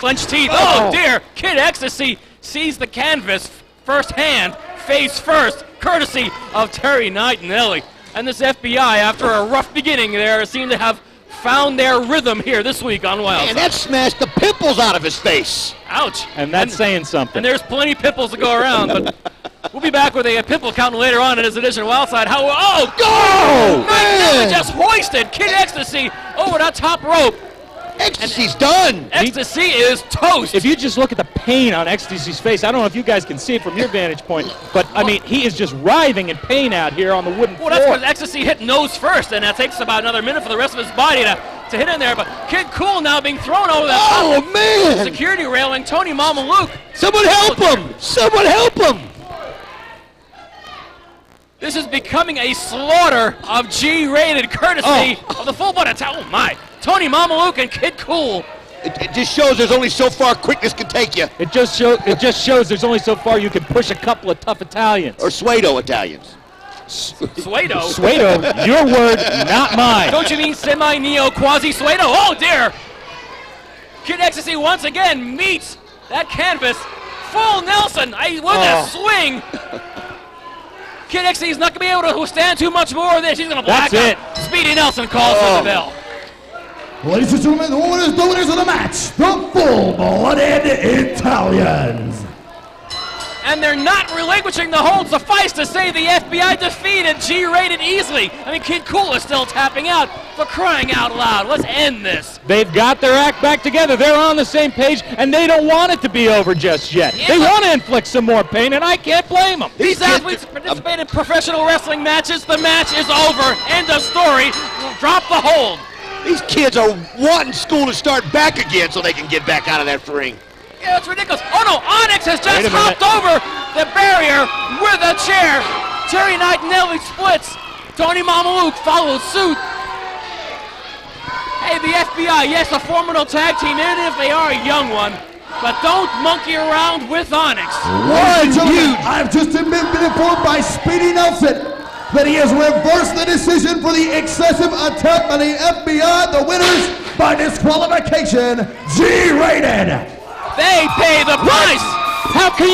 Clenched teeth. Oh dear! Kid Xtasy sees the canvas firsthand, face first, courtesy of Terry Knighinelli. And this FBI, after a rough beginning there, seem to have found their rhythm here this week on WildSide. And that smashed the pimples out of his face. Ouch. And that's saying something. And there's plenty of pimples to go around, but we'll be back with a pimple count later on in this edition of WildSide. Man! Just hoisted Kid Xtasy over that top rope. Xtasy's done. Xtasy is toast. If you just look at the pain on Xtasy's face, I don't know if you guys can see it from your vantage point, but I mean, he is just writhing in pain out here on the wooden floor. Well, that's because Xtasy hit nose first, and that takes about another minute for the rest of his body to hit in there. But Kid Cool now being thrown over that top man! security railing. Tony Mamaluke. Someone help him! Someone help him! This is becoming a slaughter of G-rated courtesy of the full body attack. Oh my! Tony Mamaluke and Kid Cool. It just shows there's only so far quickness can take you. It just shows there's only so far you can push a couple of tough Italians. Or Suedo Italians. Suedo? Suedo, your word, not mine. Don't you mean semi-neo quasi-Suedo? Oh dear! Kid Xtasy once again meets that canvas. Full Nelson with a swing. Kid Xtasy is not going to be able to withstand too much more of this. He's going to black out. Speedy Nelson calls for the bell. Ladies and gentlemen, the winners of the match, the full-blooded Italians. And they're not relinquishing the hold. Suffice to say, the FBI defeated G-rated easily. I mean, Kid Cool is still tapping out, for crying out loud. Let's end this. They've got their act back together. They're on the same page, and they don't want it to be over just yet. They want to inflict some more pain, and I can't blame them. These athletes participate in professional wrestling matches. The match is over. End of story. Drop the hold. These kids are wanting school to start back again so they can get back out of that ring. Yeah, it's ridiculous. Oh no, Onyx has just hopped over the barrier with a chair. Terry Knighinelli splits. Tony Mamaluke follows suit. Hey, the FBI, yes, a formidable tag team, even if they are a young one. But don't monkey around with Onyx. I've just been informed by Speedy Nelson that he has reversed the decision for the excessive attempt by the FBI. The winners by disqualification, G-rated. They pay the price. How can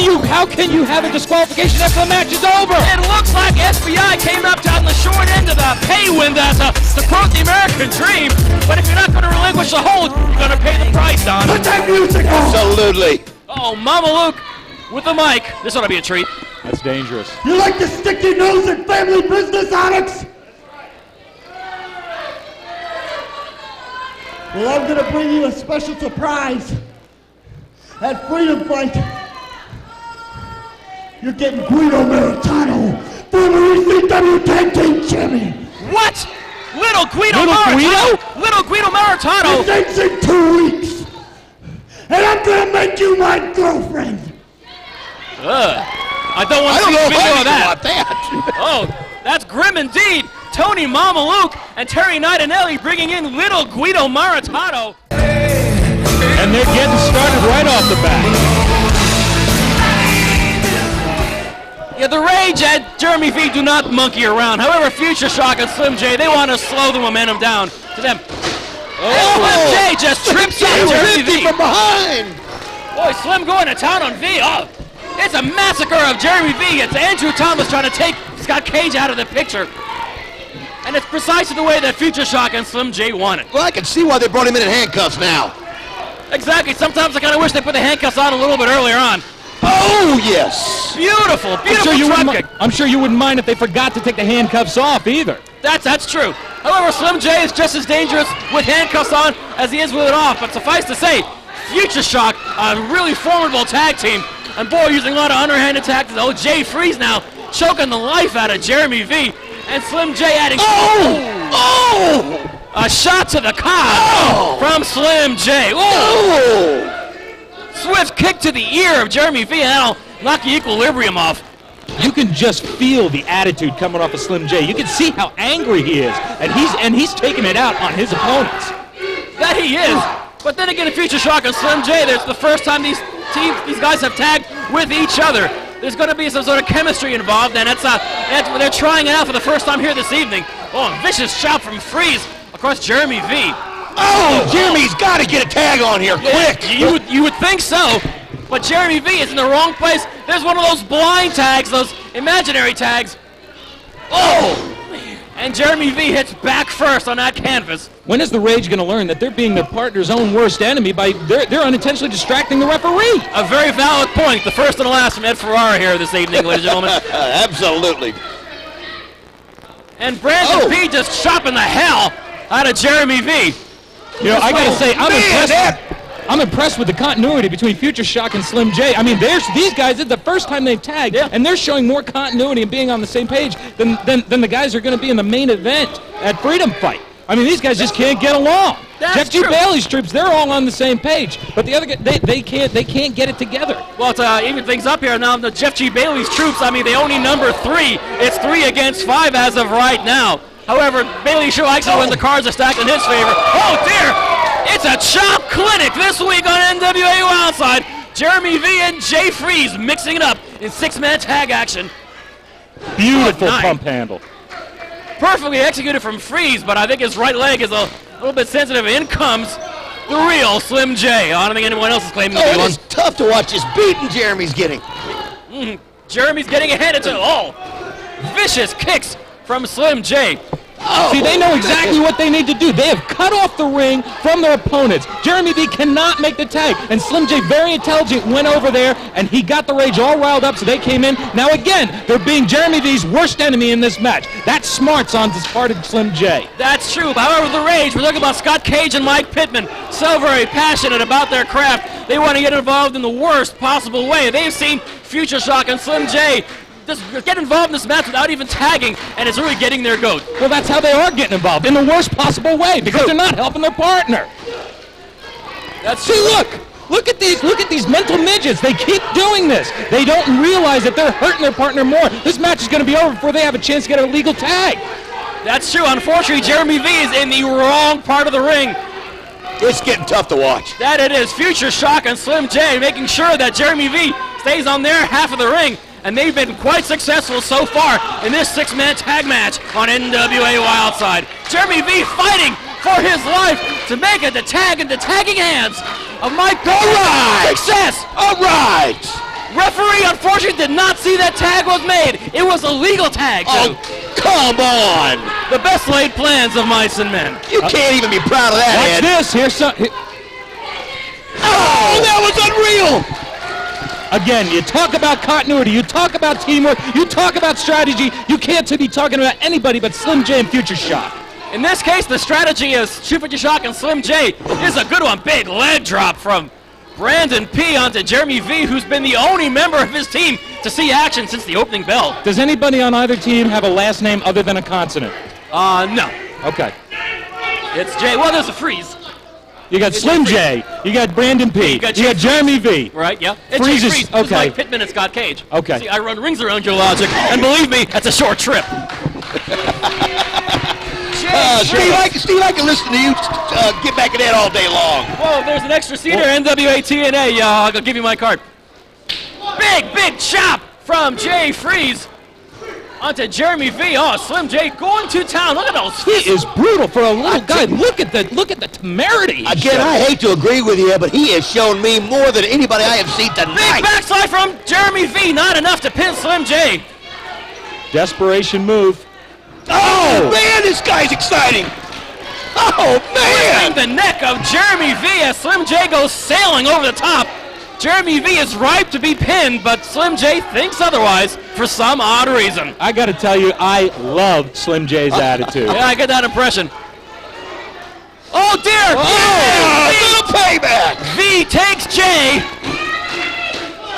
you have a disqualification after the match is over? It looks like FBI came up on the short end of the pay window, to quote the American dream. But if you're not going to relinquish the hold, you're going to pay the price, Don. Put that music on. Absolutely. Oh, Mamaluke with the mic. This ought to be a treat. That's dangerous. You like to stick your nose in family business, Onyx? Well, I'm going to bring you a special surprise. At Freedom Fight, you're getting Guido Maritano, former ECW Tag Team Champion. What? Little Guido Maritano? Little Guido Maritano? This ends in 2 weeks. And I'm going to make you my girlfriend. I don't want to see a video of that. Oh, that's grim indeed. Tony Mamaluke and Terry Knighinelli bringing in little Guido Maritano. And they're getting started right off the bat. Yeah, the Rage and Jeremy V do not monkey around. However, Future Shock and Slim J, they want to slow the momentum down to them. Slim J just trips up Jeremy V from behind. Boy, Slim going to town on V. Oh, it's a massacre of Jeremy V. It's Andrew Thomas trying to take Scott Cage out of the picture. And it's precisely the way that Future Shock and Slim J want it. Well, I can see why they brought him in handcuffs now. Exactly. Sometimes I kind of wish they put the handcuffs on a little bit earlier on. Oh, yes. Beautiful, beautiful drop kick. I'm sure you wouldn't mind if they forgot to take the handcuffs off either. That's true. However, Slim J is just as dangerous with handcuffs on as he is with it off. But suffice to say, Future Shock, a really formidable tag team. And boy, using a lot of underhanded tactics. Oh, Jay Freeze now choking the life out of Jeremy V. And Slim J adding... A shot to the cob from Slim J. Swift kick to the ear of Jeremy V, and that'll knock the equilibrium off. You can just feel the attitude coming off of Slim J. You can see how angry he is, and he's taking it out on his opponents. That he is. But then again, in Future Shock and Slim J, there's the first time these guys have tagged with each other. There's going to be some sort of chemistry involved, and they're trying it out for the first time here this evening. Oh, a vicious shot from Freeze across Jeremy V. Oh, Jeremy's got to get a tag on here, quick. You would think so, but Jeremy V is in the wrong place. There's one of those blind tags, those imaginary tags. Oh! And Jeremy V hits back first on that canvas. When is the Rage going to learn that they're being their partner's own worst enemy by they're unintentionally distracting the referee? A very valid point. The first and the last from Ed Ferrara here this evening, ladies and gentlemen. Absolutely. And Brandon P just chopping the hell out of Jeremy V. You know, I got to say, I'm impressed with the continuity between Future Shock and Slim J. I mean, these guys, it's the first time they've tagged, and they're showing more continuity and being on the same page than the guys are going to be in the main event at Freedom Fight. I mean, these guys just can't get along. Jeff G. Bailey's troops, they're all on the same page, but the other guys, they can't get it together. Well, to even things up here now, the Jeff G. Bailey's troops, I mean, they only number 3. It's 3 against 5 as of right now. However, Bailey Show actually when the cards are stacked in his favor. Oh, dear! It's a chop clinic this week on NWA WILDSIDE. Jeremy V and Jay Freeze mixing it up in 6-man tag action. Beautiful pump handle. Perfectly executed from Freeze, but I think his right leg is a little bit sensitive. In comes the real Slim J. I don't think anyone else is claiming to be one. It's tough to watch this beating Jeremy's getting. Jeremy's getting ahead into vicious kicks from Slim J. See, they know exactly what they need to do. They have cut off the ring from their opponents. Jeremy V cannot make the tag, and Slim J, very intelligent, went over there, and he got the Rage all riled up, so they came in. Now, again, they're being Jeremy V's worst enemy in this match. That's smarts on this part of Slim J. That's true. However, the Rage, we're talking about Scott Cage and Mike Pittman, so very passionate about their craft. They want to get involved in the worst possible way. They've seen Future Shock and Slim J just get involved in this match without even tagging, and it's really getting their goat. Well, that's how they are getting involved, in the worst possible way, because they're not helping their partner. Look at these mental midgets. They keep doing this. They don't realize that they're hurting their partner more. This match is going to be over before they have a chance to get a legal tag. That's true. Unfortunately, Jeremy V is in the wrong part of the ring. It's getting tough to watch. That it is. Future Shock and Slim J making sure that Jeremy V stays on their half of the ring. And they've been quite successful so far in this 6-man tag match on NWA WILDSIDE. Jeremy V fighting for his life to make it the tag in the tagging hands of Mike Pittman. All right! Success! All right! Referee, unfortunately, did not see that tag was made. It was a legal tag, too. Oh, come on! The best laid plans of mice and men. You can't even be proud of that, Watch Ed. this. Here's some... Oh, that was unreal! Again, you talk about continuity, you talk about teamwork, you talk about strategy. You can't be talking about anybody but Slim J and Future Shock. In this case, the strategy is Future Shock and Slim J is a good one. Big leg drop from Brandon P onto Jeremy V, who's been the only member of his team to see action since the opening bell. Does anybody on either team have a last name other than a consonant? No. Okay. It's J. Well, there's a Freeze. You got Slim J, you got Brandon P, you got Jeremy V. Right, yeah. It's Freeze Jay is, Freeze, okay. who's Mike Pittman and Scott Cage. Okay. See, I run rings around your logic, and believe me, that's a short trip. Steve, I can listen to you get back at that all day long. Whoa, there's an extra seater, NWA TNA. I'll give you my card. Big chop from Jay Freeze onto Jeremy V. Oh, Slim J going to town. Look at those feet. He is brutal for a little guy. Look at the temerity. Again, I hate to agree with you, but he has shown me more than anybody I have seen tonight. Big backslide from Jeremy V. Not enough to pin Slim J. Desperation move. Oh, man, this guy's exciting. Oh, man. Twisting the neck of Jeremy V as Slim J goes sailing over the top. Jeremy V is ripe to be pinned, but Slim J thinks otherwise for some odd reason. I got to tell you, I love Slim J's attitude. Yeah, I get that impression. Oh, dear! Oh, little payback. V takes J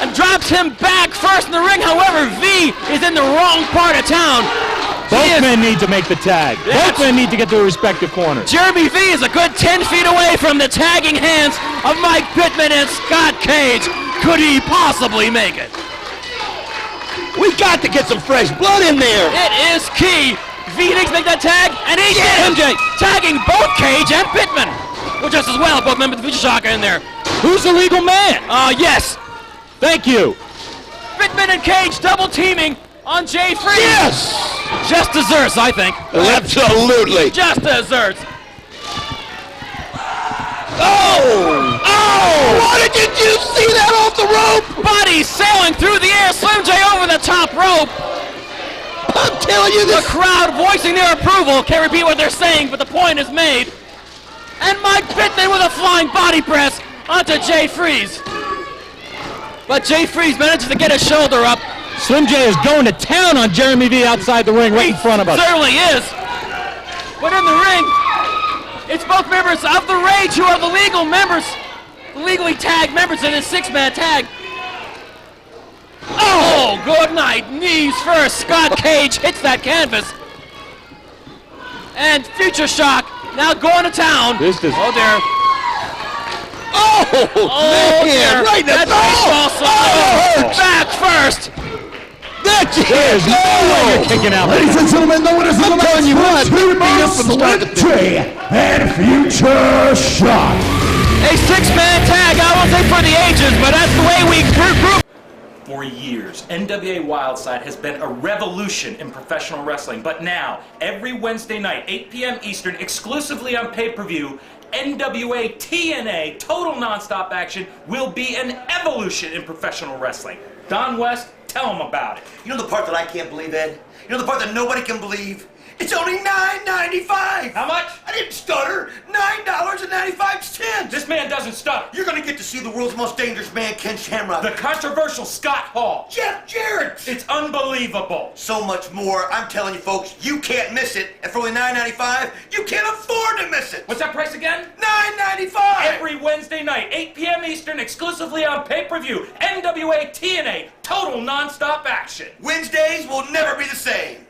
and drops him back first in the ring. However, V is in the wrong part of town. Both men need to make the tag. Both men need to get to their respective corners. Jeremy V is a good 10 feet away from the tagging hands of Mike Pittman and Scott Cage. Could he possibly make it? We got to get some fresh blood in there. It is key. V needs to make that tag, and he did. MJ tagging both Cage and Pittman. Well, just as well, both members of the Future Shock are in there. Who's the legal man? Yes. Thank you. Pittman and Cage double teaming on Jay Freeze. Yes. Just desserts, I think. Absolutely. Just desserts. Oh! Oh! What did you see that off the rope? Body sailing through the air. Slim J over the top rope. I'm telling you The this. crowd voicing their approval. Can't repeat what they're saying, but the point is made. And Mike Pittman with a flying body press onto Jay Freeze. But Jay Freeze manages to get his shoulder up. Slim J is going to town on Jeremy V outside the ring, right in front of us. Certainly is. But in the ring, it's both members of the Rage who are the legal members, legally tagged members in this six-man tag. Oh, good night. Knees first. Scott Cage hits that canvas. And Future Shock now going to town. This is... Oh, dear. Oh, man, dear. right in the That's baseball back first. There's no way you're kicking out. Ladies and gentlemen, the winners of the match for Slim J and Future Shock. A six-man tag, I won't say for the ages, but that's the way we group. For years, NWA WILDSIDE has been a revolution in professional wrestling, but now, every Wednesday night, 8 p.m. Eastern, exclusively on pay-per-view, NWA TNA, total non-stop action, will be an evolution in professional wrestling. Don West, tell them about it. You know the part that I can't believe, Ed? You know the part that nobody can believe? It's only $9.95! How much? I didn't stutter! $9.95! This man doesn't stutter. You're gonna get to see the world's most dangerous man, Ken Shamrock. The controversial Scott Hall. Jeff Jarrett! It's unbelievable. So much more. I'm telling you folks, you can't miss it. And for only $9.95, you can't afford to miss it! What's that price again? $9.95! Every Wednesday night, 8 p.m. Eastern, exclusively on pay-per-view, NWA TNA, total non-stop action. Wednesdays will never be the same.